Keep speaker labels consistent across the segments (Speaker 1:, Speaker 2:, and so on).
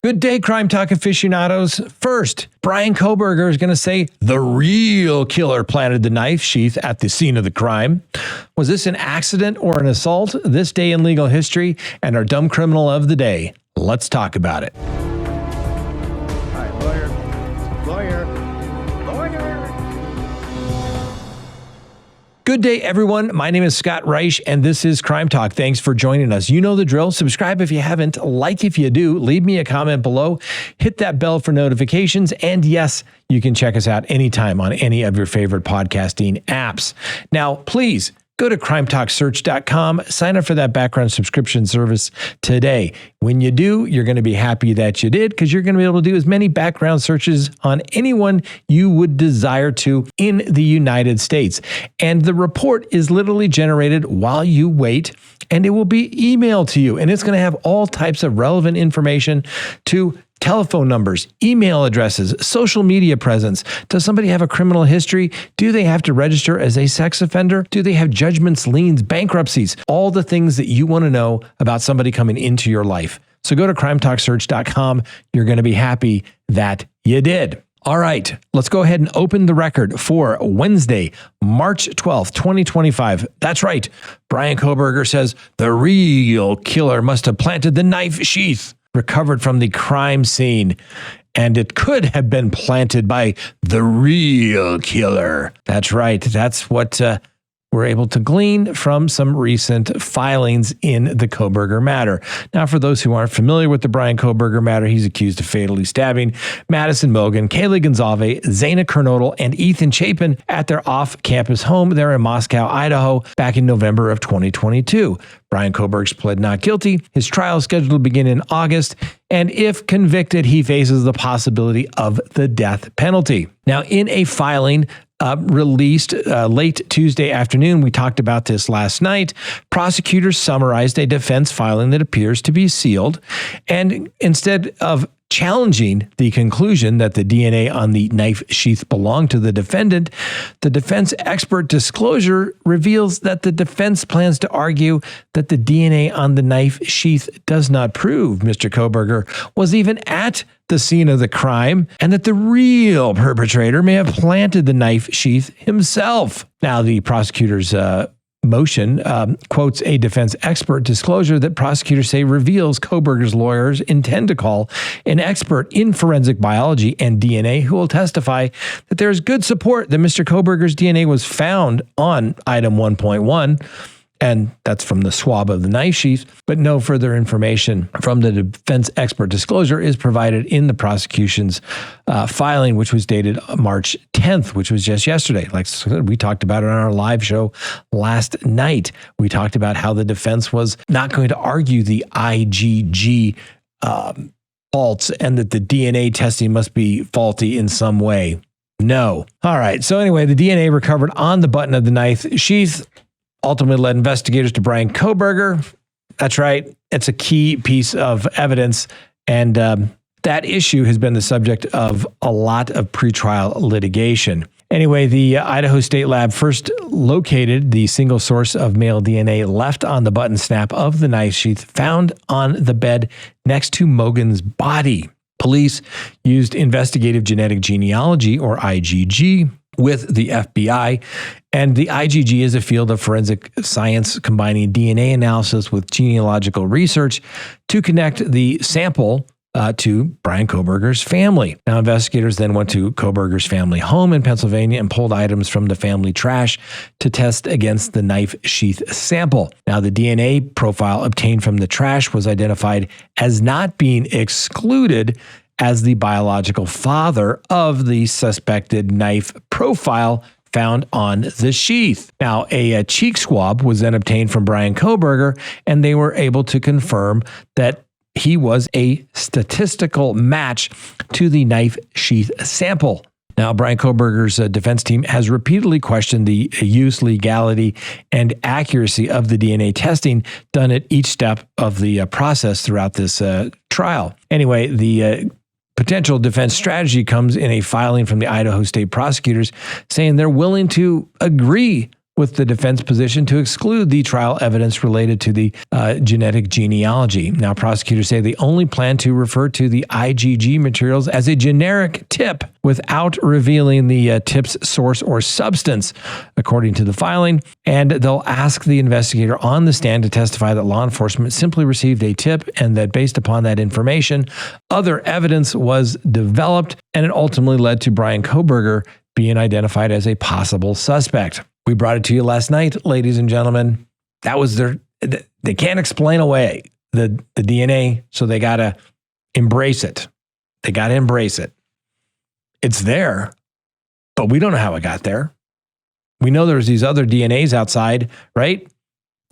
Speaker 1: Good day, Crime Talk aficionados. First, Bryan Kohberger is going to say the real killer planted the knife sheath at the scene of the crime. Was this an accident or an assault? This day in legal history and our dumb criminal of the day. Let's talk about it.
Speaker 2: All right, lawyer.
Speaker 1: Good day, everyone. My name is Scott Reich, and this is Crime Talk. Thanks for joining us. You know the drill. Subscribe if you haven't. Like if you do. Leave me a comment below. Hit that bell for notifications. And yes, you can check us out anytime on any of your favorite podcasting apps. Now, please go to crimetalksearch.com. Sign up for that background subscription service today. When you do, you're going to be happy that you did, because you're going to be able to do as many background searches on anyone you would desire to in the United States. And the report is literally generated while you wait, and it will be emailed to you. And it's going to have all types of relevant information to telephone numbers, email addresses, social media presence. Does somebody have a criminal history? Do they have to register as a sex offender? Do they have judgments, liens, bankruptcies? All the things that you want to know about somebody coming into your life. So go to crimetalksearch.com. You're going to be happy that you did. All right, let's go ahead and open the record for Wednesday, March 12th, 2025. That's right. Bryan Kohberger says the real killer must have planted the knife sheath recovered from the crime scene, and it could have been planted by the real killer. That's right. That's what we're able to glean from some recent filings in the Kohberger matter. Now, for those who aren't familiar with the Bryan Kohberger matter, he's accused of fatally stabbing Madison Mogen, Kaylee Gonzalez, Zaina Kernodle, and Ethan Chapin at their off-campus home there in Moscow, Idaho, back in November of 2022. Bryan Kohberger pled not guilty. His trial is scheduled to begin in August, and if convicted, he faces the possibility of the death penalty. Now, in a filing released late Tuesday afternoon, we talked about this last night, prosecutors summarized a defense filing that appears to be sealed, and instead of challenging the conclusion that the DNA on the knife sheath belonged to the defendant, the defense expert disclosure reveals that the defense plans to argue that the DNA on the knife sheath does not prove Mr. Kohberger was even at the scene of the crime, and that the real perpetrator may have planted the knife sheath himself. Now, the prosecutor's motion quotes a defense expert disclosure that prosecutors say reveals Kohberger's lawyers intend to call an expert in forensic biology and DNA who will testify that there is good support that Mr. Kohberger's DNA was found on item 1.1, and that's from the swab of the knife sheath, but no further information from the defense expert disclosure is provided in the prosecution's filing, which was dated March 10th, which was just yesterday. Like we talked about it on our live show last night. We talked about how the defense was not going to argue the IgG faults and that the DNA testing must be faulty in some way. No. All right. So anyway, the DNA recovered on the button of the knife sheath ultimately led investigators to Bryan Kohberger. That's right. It's a key piece of evidence. And that issue has been the subject of a lot of pretrial litigation. Anyway, the Idaho State Lab first located the single source of male DNA left on the button snap of the knife sheath found on the bed next to Mogen's body. Police used investigative genetic genealogy, or IgG, with the FBI. And the IgG is a field of forensic science combining DNA analysis with genealogical research to connect the sample to Bryan Kohberger's family. Now, investigators then went to Kohberger's family home in Pennsylvania and pulled items from the family trash to test against the knife sheath sample. Now, the DNA profile obtained from the trash was identified as not being excluded as the biological father of the suspected knife profile found on the sheath. Now, a cheek swab was then obtained from Bryan Kohberger, and they were able to confirm that he was a statistical match to the knife sheath sample. Now, Bryan Kohberger's defense team has repeatedly questioned the use, legality, and accuracy of the DNA testing done at each step of the process throughout this trial. Anyway, the potential defense strategy comes in a filing from the Idaho State prosecutors saying they're willing to agree with the defense position to exclude the trial evidence related to the genetic genealogy. Now, prosecutors say they only plan to refer to the IgG materials as a generic tip without revealing the tip's source or substance, according to the filing. And they'll ask the investigator on the stand to testify that law enforcement simply received a tip and that based upon that information, other evidence was developed, and it ultimately led to Bryan Kohberger being identified as a possible suspect. We brought it to you last night, ladies and gentlemen. That was they can't explain away the DNA, so they got to embrace it. They got to embrace it. It's there, but we don't know how it got there. We know there's these other DNAs outside, right?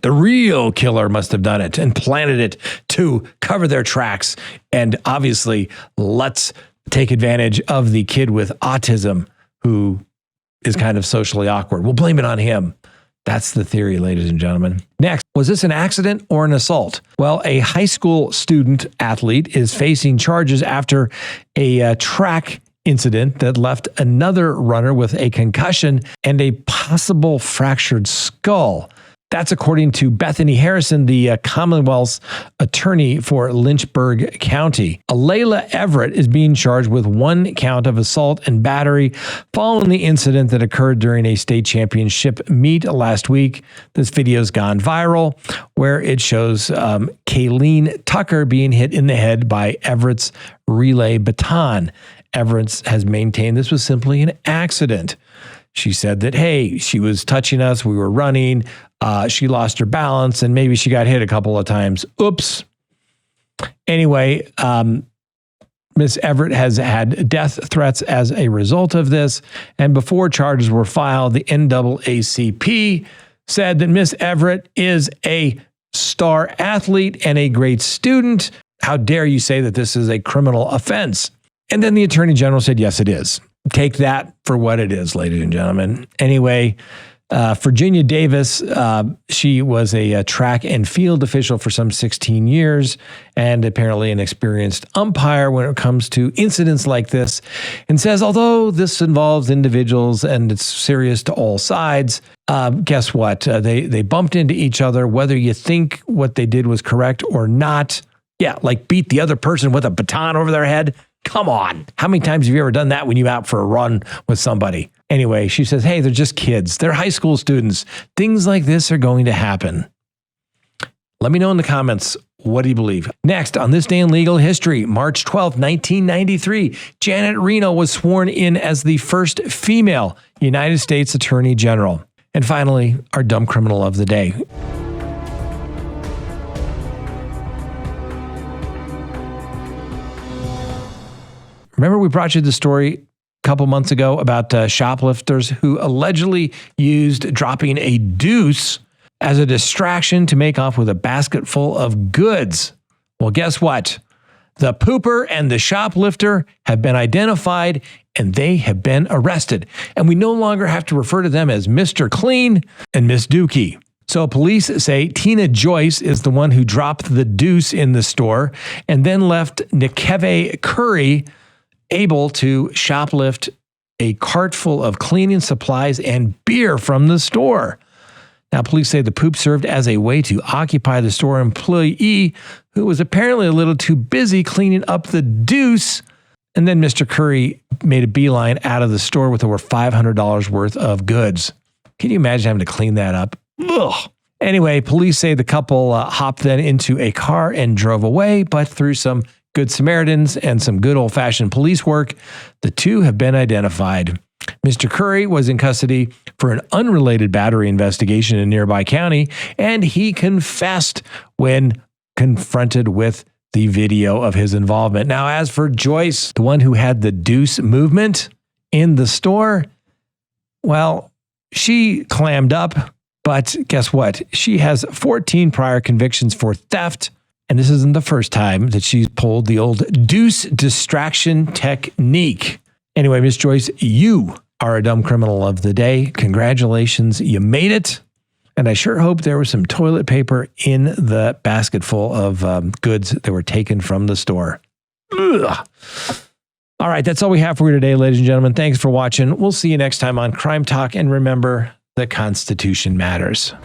Speaker 1: The real killer must have done it and planted it to cover their tracks. And obviously, let's take advantage of the kid with autism who is kind of socially awkward. We'll blame it on him. That's the theory, ladies and gentlemen. Next, was this an accident or an assault? Well, a high school student athlete is facing charges after a track incident that left another runner with a concussion and a possible fractured skull. That's according to Bethany Harrison, the Commonwealth's attorney for Lynchburg County. Layla Everett is being charged with one count of assault and battery following the incident that occurred during a state championship meet last week. This video's gone viral, where it shows Kayleen Tucker being hit in the head by Everett's relay baton. Everett has maintained this was simply an accident. She said that, hey, she was touching us, we were running, she lost her balance, and maybe she got hit a couple of times. Oops. Anyway, Miss Everett has had death threats as a result of this, and before charges were filed, the NAACP said that Miss Everett is a star athlete and a great student. How dare you say that this is a criminal offense? And then the Attorney General said, yes, it is. Take that for what it is, ladies and gentlemen. Anyway, Virginia Davis, she was a track and field official for some 16 years and apparently an experienced umpire when it comes to incidents like this, and says, although this involves individuals and it's serious to all sides, guess what? They bumped into each other, whether you think what they did was correct or not. Yeah, like beat the other person with a baton over their head. Come on. How many times have you ever done that when you're out for a run with somebody? Anyway, she says, hey, they're just kids. They're high school students. Things like this are going to happen. Let me know in the comments, what do you believe? Next, on this day in legal history, March 12, 1993, Janet Reno was sworn in as the first female United States Attorney General. And finally, our dumb criminal of the day. Remember we brought you the story a couple months ago about shoplifters who allegedly used dropping a deuce as a distraction to make off with a basket full of goods. Well, guess what? The pooper and the shoplifter have been identified and they have been arrested. And we no longer have to refer to them as Mr. Clean and Miss Dookie. So police say Tina Joyce is the one who dropped the deuce in the store and then left Nikeve Curry able to shoplift a cart full of cleaning supplies and beer from the store. Now, police say the poop served as a way to occupy the store employee who was apparently a little too busy cleaning up the deuce. And then Mr. Curry made a beeline out of the store with over $500 worth of goods. Can you imagine having to clean that up? Ugh. Anyway, police say the couple hopped then into a car and drove away, but through some Good Samaritans and some good old-fashioned police work, the two have been identified. Mr. Curry was in custody for an unrelated battery investigation in nearby county, and he confessed when confronted with the video of his involvement. Now, as for Joyce, the one who had the deuce movement in the store, well, she clammed up, but guess what? She has 14 prior convictions for theft. And this isn't the first time that she's pulled the old deuce distraction technique. Anyway, Miss Joyce, you are a dumb criminal of the day. Congratulations, you made it. And I sure hope there was some toilet paper in the basket full of goods that were taken from the store. Ugh. All right, that's all we have for you today, ladies and gentlemen. Thanks for watching. We'll see you next time on Crime Talk. And remember, the Constitution matters.